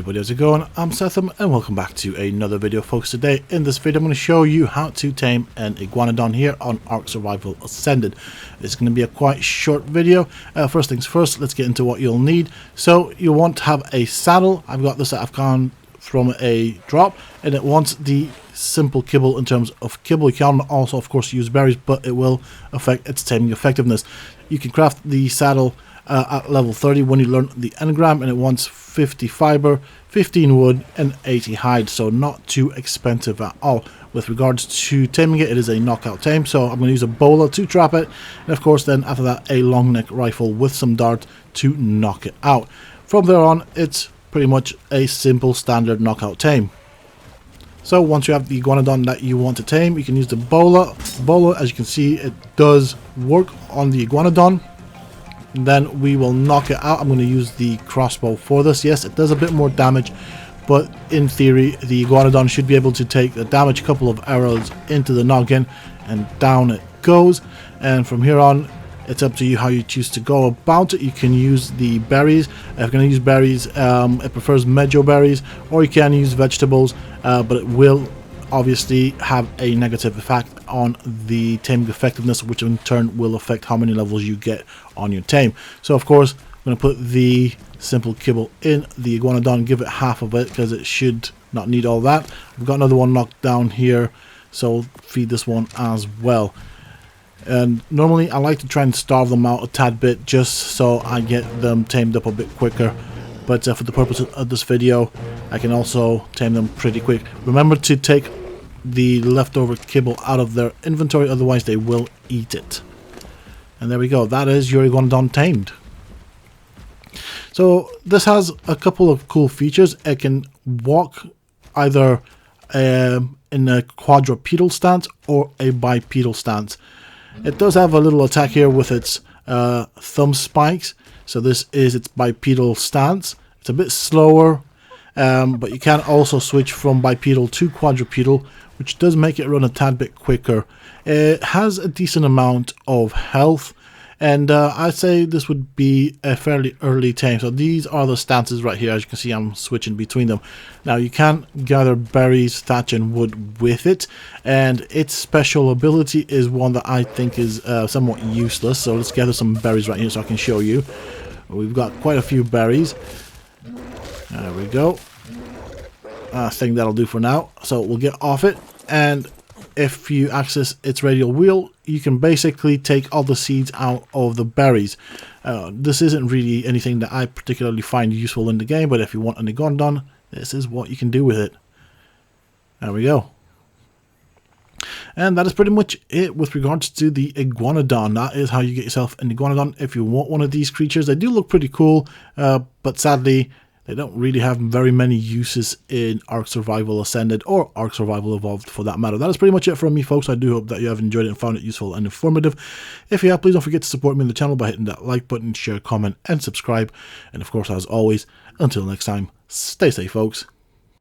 Everybody, how's it going? I'm Sethum and welcome back to another video, folks. Today in this video I'm going to show you how to tame an Iguanodon here on Ark Survival Ascended. It's going to be a quite short video. First things first, let's get into what you'll need. So you want to have a saddle. I've got this that I've gone from a drop and it wants the simple kibble in terms of kibble. You can also of course use berries, but it will affect its taming effectiveness. You can craft the saddle at level 30 when you learn the engram, and it wants 50 fiber, 15 wood and 80 hide, so not too expensive at all. With regards to taming it, it is a knockout tame, so I'm going to use a bowler to trap it, and of course then after that a long neck rifle with some dart to knock it out. From there on, it's pretty much a simple standard knockout tame. So once you have the Iguanodon that you want to tame, you can use the bowler. As you can see, it does work on the Iguanodon. Then we will knock it out. I'm going to use the crossbow for this. Yes, it does a bit more damage, but in theory the Iguanodon should be able to take the damage, couple of arrows into the noggin, and down it goes. And from here on, it's up to you how you choose to go about it. You can use the berries. If you're going to use berries, it prefers mejo berries, or you can use vegetables, but it will obviously have a negative effect on the taming effectiveness, which in turn will affect how many levels you get on your tame. So of course I'm going to put the simple kibble in the Iguanodon, give it half of it because it should not need all that. I've got another one knocked down here, so feed this one as well. And normally I like to try and starve them out a tad bit just so I get them tamed up a bit quicker, but for the purpose of this video I can also tame them pretty quick. Remember to take the leftover kibble out of their inventory, otherwise they will eat it. And there we go, that is your Iguanodon tamed. So this has a couple of cool features. It can walk either in a quadrupedal stance or a bipedal stance. It does have a little attack here with its thumb spikes, so this is its bipedal stance. It's a bit slower, but you can also switch from bipedal to quadrupedal, which does make it run a tad bit quicker. It has a decent amount of health, and I'd say this would be a fairly early tame. So these are the stances right here. As you can see, I'm switching between them. Now you can gather berries, thatch and wood with it, and its special ability is one that I think is somewhat useless. So let's gather some berries right here so I can show you. We've got quite a few berries. There we go. I think that'll do for now. So we'll get off it, and if you access its radial wheel, you can basically take all the seeds out of the berries. This isn't really anything that I particularly find useful in the game, but if you want an Iguanodon, this is what you can do with it. There we go. And that is pretty much it with regards to the Iguanodon. That is how you get yourself an Iguanodon if you want one of these creatures. They do look pretty cool, but sadly they don't really have very many uses in Ark Survival Ascended or Ark Survival Evolved for that matter. That is pretty much it from me, folks. I do hope that you have enjoyed it and found it useful and informative. If you have, please don't forget to support me on the channel by hitting that like button, share, comment and subscribe. And of course, as always, until next time, stay safe, folks.